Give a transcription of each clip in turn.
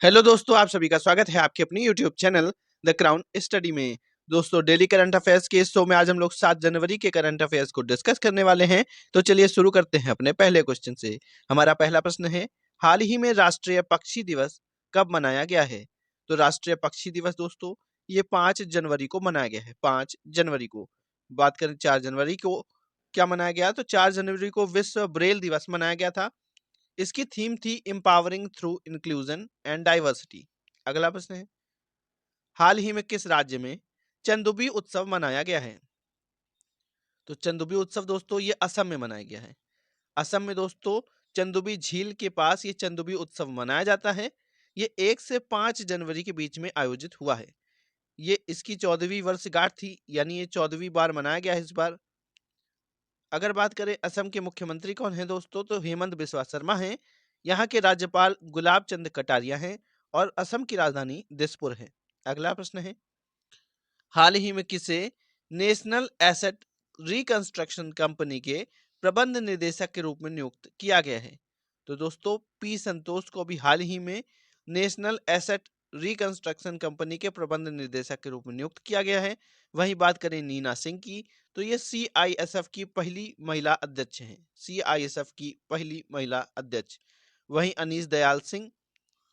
Hello दोस्तों, आप सभी का स्वागत है आपके अपनी YouTube channel the crown study में। दोस्तों, डेली करंट अफेयर्स के इस शो में आज हम लोग 7 जनवरी के करंट अफेयर्स को डिस्कस करने वाले हैं। तो चलिए शुरू करते हैं अपने पहले क्वेश्चन से। हमारा पहला प्रश्न है, हाल ही में राष्ट्रीय पक्षी दिवस कब मनाया गया है? तो राष्ट्रीय पक्षी दिवस दोस्तों ये 5 जनवरी को मनाया गया है। 5 जनवरी को। बात करें 4 जनवरी को क्या मनाया गया, तो 4 जनवरी को विश्व ब्रेल दिवस मनाया गया था। इसकी थीम थी empowering through inclusion and diversity. अगला प्रश्न है, हाल ही में किस राज्य में चंदुबी उत्सव मनाया गया है? तो चंदुबी उत्सव दोस्तों ये असम में मनाया गया है। असम में दोस्तों चंदुबी झील के पास ये चंदुबी उत्सव मनाया जाता है। ये 1 से 5 जनवरी के बीच में आयोजित हुआ है। ये इसकी 14वीं वर्षगांठ थी, यानी ये 14वीं बार मनाया गया है इस बार। अगर बात करें असम के मुख्यमंत्री कौन है दोस्तों, तो हेमंत बिस्वा शर्मा हैं। यहाँ के राज्यपाल गुलाब चंद कटारिया हैं और असम की राजधानी दिसपुर है। अगला प्रश्न है, हाल ही में किसे नेशनल एसेट रिकंस्ट्रक्शन कंपनी के प्रबंध निदेशक के रूप में नियुक्त किया गया है? तो दोस्तों पी संतोष को भी हाल ही में नेशनल एसेट रिकंस्ट्रक्शन कंपनी के प्रबंध निदेशक के रूप में नियुक्त किया गया है। वहीं बात करें नीना सिंह की, तो ये सीआईएसएफ की पहली महिला अध्यक्ष हैं। सीआईएसएफ की पहली महिला अध्यक्ष। वहीं अनीश दयाल सिंह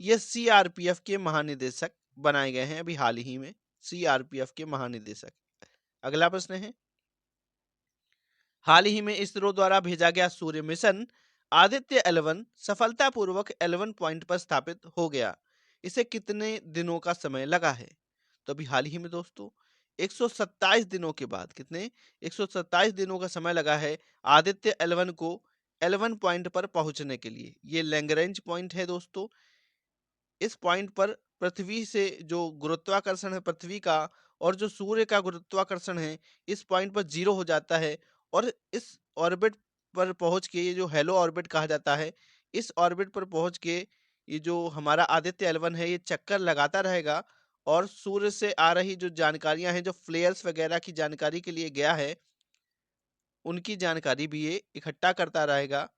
ये सीआरपीएफ के महानिदेशक बनाए गए हैं अभी हाल ही में। सीआरपीएफ के महानिदेशक। अगला प्रश्न है, हाल ही में इसरो द्वारा भेजा गया सूर्य मिशन आदित्य 11 सफलतापूर्वक 11 पॉइंट पर स्थापित हो गया। इसे कितने दिनों का समय लगा है? तो अभी हाल ही में दोस्तों 127 दिनों के बाद, कितने 127 दिनों का समय लगा है आदित्य 11 को 11 पॉइंट पर पहुंचने के लिए। ये लैग्रेंज पॉइंट है दोस्तों। इस पॉइंट पर पृथ्वी से जो गुरुत्वाकर्षण है पृथ्वी का और जो सूर्य का गुरुत्वाकर्षण है इस पॉइंट पर जीरो हो जाता है। और इस ऑर्बिट पर पहुंच के, ये जो हेलो ऑर्बिट कहा जाता है, इस ऑर्बिट पर पहुंच के ये जो हमारा आदित्य एल 1 है ये चक्कर लगाता रहेगा और सूर्य से आ रही जो जानकारियां हैं, जो फ्लेयर्स वगैरह की जानकारी के लिए गया है, उनकी जानकारी भी ये इकट्ठा करता रहेगा।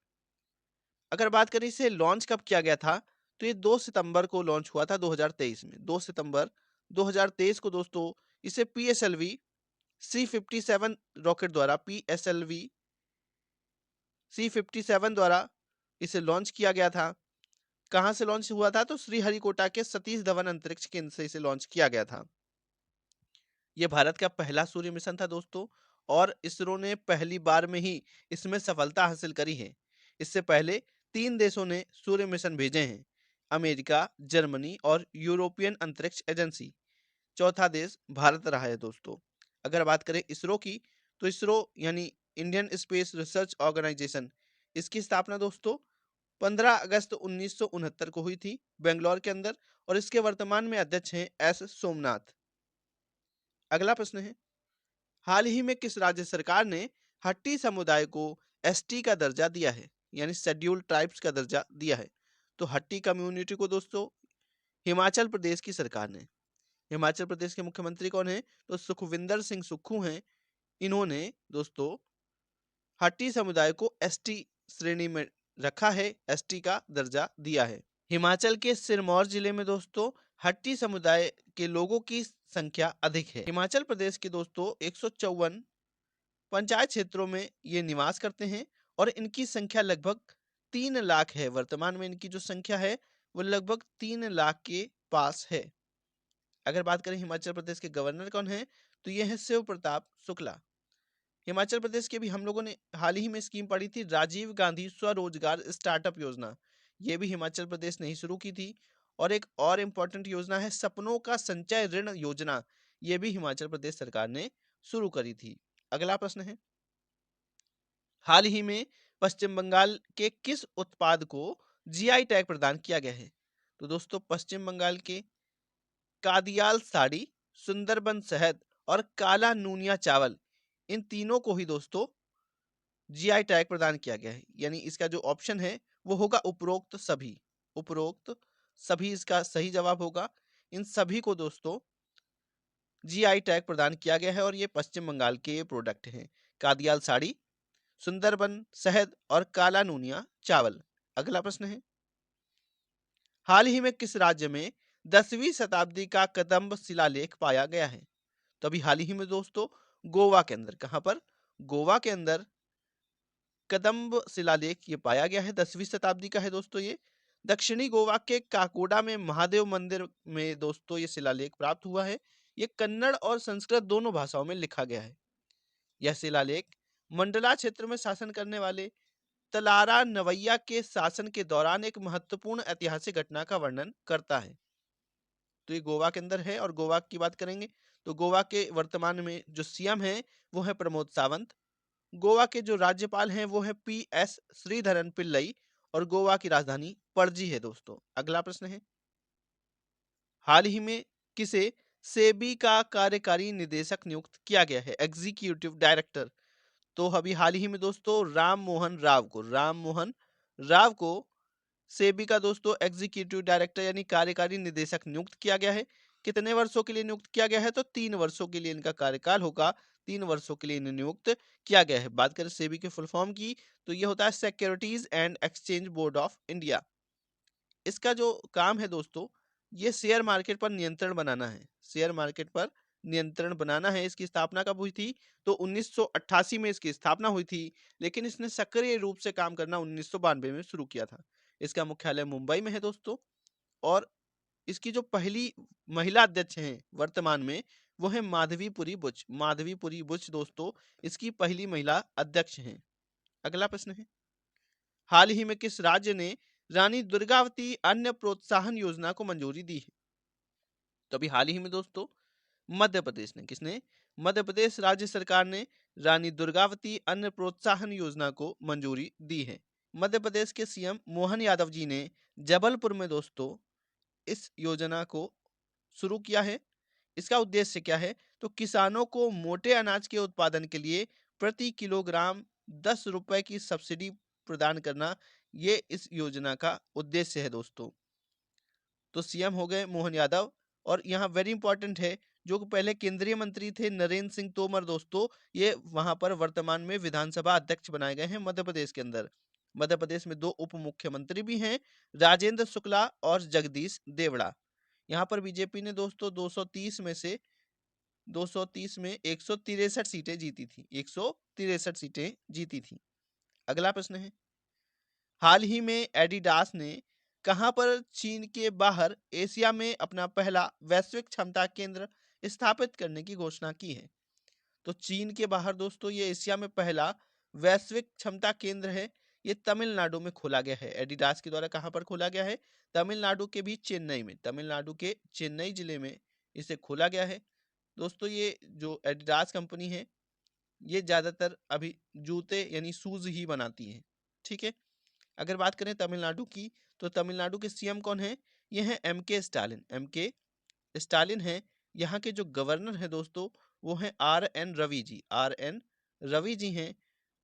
अगर बात करें इसे लॉन्च कब किया गया था, तो ये 2 सितंबर को लॉन्च हुआ था 2023 में। 2 सितंबर 2023 को दोस्तों इसे पीएसएलवी C57 रॉकेट द्वारा पीएसएलवी C57 द्वारा इसे लॉन्च किया गया था। कहां से लॉन्च हुआ था, तो श्रीहरिकोटा के सतीश धवन अंतरिक्ष केंद्र से इसे लॉन्च किया गया था। यह भारत का पहला सूर्य मिशन था दोस्तों और इसरो ने पहली बार में ही इसमें सफलता हासिल करी है। इससे पहले 3 देशों ने सूर्य मिशन भेजे हैं, अमेरिका, जर्मनी और यूरोपियन अंतरिक्ष एजेंसी। चौथा देश भारत रहा है दोस्तों। अगर बात करें इसरो की, तो इसरो यानी इंडियन स्पेस रिसर्च ऑर्गेनाइजेशन, इसकी स्थापना दोस्तों 15 अगस्त 1969 को हुई थी बेंगलोर के अंदर और इसके वर्तमान में अध्यक्ष हैं एस सोमनाथ। अगला प्रश्न है, हाल ही में किस राज्य सरकार ने हट्टी समुदाय को एसटी का दर्जा दिया है, यानी शेड्यूल्ड ट्राइब्स का दर्जा दिया है? तो हट्टी कम्युनिटी को दोस्तों हिमाचल प्रदेश की सरकार ने। हिमाचल प्रदेश के मुख्यमंत्री कौन है, तो सुखविंदर सिंह सुक्खू हैं। इन्होंने दोस्तों हट्टी समुदाय को एसटी श्रेणी में रखा है, एसटी का दर्जा दिया है। हिमाचल के सिरमौर जिले में दोस्तों हट्टी समुदाय के लोगों की संख्या अधिक है। हिमाचल प्रदेश के दोस्तों 154 पंचायत क्षेत्रों में ये निवास करते हैं और इनकी संख्या लगभग 3 लाख है। वर्तमान में इनकी जो संख्या है वो लगभग 3 लाख के पास है। अगर बात करें हिमाचल प्रदेश के गवर्नर कौन है, तो ये है शिव प्रताप शुक्ला। हिमाचल प्रदेश के भी हम लोगों ने हाल ही में स्कीम पढ़ी थी, राजीव गांधी स्वरोजगार स्टार्टअप योजना। ये भी हिमाचल प्रदेश ने ही शुरू की थी। और एक और इम्पोर्टेंट योजना है सपनों का संचय ऋण योजना। ये भी हिमाचल प्रदेश सरकार ने शुरू करी थी। अगला प्रश्न है, हाल ही में पश्चिम बंगाल के किस उत्पाद को जीआई टैग प्रदान किया गया है? तो दोस्तों पश्चिम बंगाल के कादियाल साड़ी, सुंदरबन शहद और काला नूनिया चावल, इन तीनों को ही दोस्तों जीआई टैग प्रदान किया गया है। यानी इसका जो ऑप्शन है वो होगा उपरोक्त सभी। उपरोक्त सभी इसका सही जवाब होगा। इन सभी को दोस्तों जीआई टैग प्रदान किया गया है और ये पश्चिम बंगाल के ये प्रोडक्ट हैं, कादियाल साड़ी, सुंदरबन शहद और काला नूनिया चावल। अगला प्रश्न है, हाल ही में किस राज्य में 10वीं शताब्दी का कदम्ब शिलालेख पाया गया है? तो अभी हाल ही में दोस्तों गोवा के अंदर, कहां पर? गोवा के अंदर कदम्ब शिलालेख ये पाया गया है, 10वीं शताब्दी का है दोस्तों ये। दक्षिणी गोवा के काकोडा में महादेव मंदिर में दोस्तों ये शिलालेख प्राप्त हुआ है। ये कन्नड़ और संस्कृत दोनों भाषाओं में लिखा गया है। यह शिलालेख मंडला क्षेत्र में शासन करने वाले तलारा नवैया के शासन के दौरान एक महत्वपूर्ण ऐतिहासिक घटना का वर्णन करता है। तो ये गोवा के अंदर है। और गोवा की बात करेंगे तो गोवा के वर्तमान में जो सीएम है वो है प्रमोद सावंत। गोवा के जो राज्यपाल हैं वो है पी.एस. श्रीधरन पिल्लई। और गोवा की राजधानी पणजी है दोस्तों। अगला प्रश्न है, हाल ही में किसे सेबी का कार्यकारी निदेशक नियुक्त किया गया है, एग्जीक्यूटिव डायरेक्टर? तो अभी हाल ही में दोस्तों राम मोहन राव को सेबी का दोस्तों एग्जीक्यूटिव डायरेक्टर यानी कार्यकारी निदेशक नियुक्त किया गया है। कितने वर्षों के लिए नियुक्त किया गया है? तो 3 वर्षों के लिए इनका कार्यकाल होगा। 3 वर्षों के लिए इन्हें नियुक्त किया गया है। बात करें सेबी के फुल फॉर्म की तो ये होता है securities and exchange board of India. इसका जो काम है दोस्तों ये शेयर मार्केट पर नियंत्रण बनाना है। शेयर मार्केट पर नियंत्रण बनाना है। इसकी स्थापना कब हुई थी? तो 1988 में इसकी स्थापना हुई थी, लेकिन इसने सक्रिय रूप से काम करना 1992 में शुरू किया था। इसका मुख्यालय मुंबई में है दोस्तों। और इसकी जो पहली महिला अध्यक्ष हैं वर्तमान में वो है माधवीपुरी बुच। माधवीपुरी बुच दोस्तों इसकी पहली महिला अध्यक्ष हैं। अगला प्रश्न है, हाल ही में किस राज्य ने रानी दुर्गावती अन्य प्रोत्साहन योजना को मंजूरी दी है? तो अभी हाल ही में दोस्तों मध्य प्रदेश ने, किसने? मध्य प्रदेश राज्य सरकार ने रानी दुर्गावती अन्न प्रोत्साहन योजना को मंजूरी दी है। मध्य प्रदेश के सीएम मोहन यादव जी ने जबलपुर में दोस्तों इस योजना को शुरू किया है। इसका उद्देश्य क्या है? तो किसानों को मोटे अनाज के उत्पादन के लिए प्रति किलोग्राम 10 रुपए की सब्सिडी प्रदान करना, ये इस योजना का उद्देश्य है दोस्तों। तो सीएम हो गए मोहन यादव। और यहाँ वेरी इंपॉर्टेंट है, जो पहले केंद्रीय मंत्री थे नरेंद्र सिंह तोमर दोस्तों, ये वहां पर वर्तमान में विधानसभा अध्यक्ष बनाए गए हैं मध्य प्रदेश के अंदर। मध्य प्रदेश में 2 उप मुख्यमंत्री भी हैं, राजेंद्र शुक्ला और जगदीश देवड़ा। यहाँ पर बीजेपी ने दोस्तों 230 में 163 सीटें जीती थी। 163 सीटें जीती थी। अगला प्रश्न है, हाल ही में एडिडास ने कहां पर चीन के बाहर एशिया में अपना पहला वैश्विक क्षमता केंद्र स्थापित करने की घोषणा की है? तो चीन के बाहर दोस्तों ये एशिया में पहला वैश्विक क्षमता केंद्र है, ये तमिलनाडु में खोला गया है। एडिडास के द्वारा कहां पर खोला गया है? तमिलनाडु के भी चेन्नई में, तमिलनाडु के चेन्नई जिले में इसे खोला गया है। दोस्तों ये जो एडिडास कंपनी है ये ज्यादातर अभी जूते यानी शूज ही बनाती है। ठीक है। अगर बात करें तमिलनाडु की तो तमिलनाडु के सीएम कौन है? ये हैं एम.के. स्टालिन। एम.के. स्टालिन है। यहाँ के जो गवर्नर है दोस्तों वो है आर.एन. रवि जी। आर.एन. रवि जी हैं।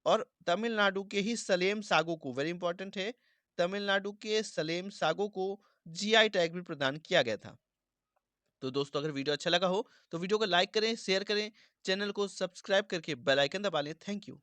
और तमिलनाडु के ही सलेम सागो को, वेरी इंपॉर्टेंट है, तमिलनाडु के सलेम सागो को जीआई टैग भी प्रदान किया गया था। तो दोस्तों अगर वीडियो अच्छा लगा हो तो वीडियो को लाइक करें, शेयर करें, चैनल को सब्सक्राइब करके बेल आइकन दबा लें। Thank you.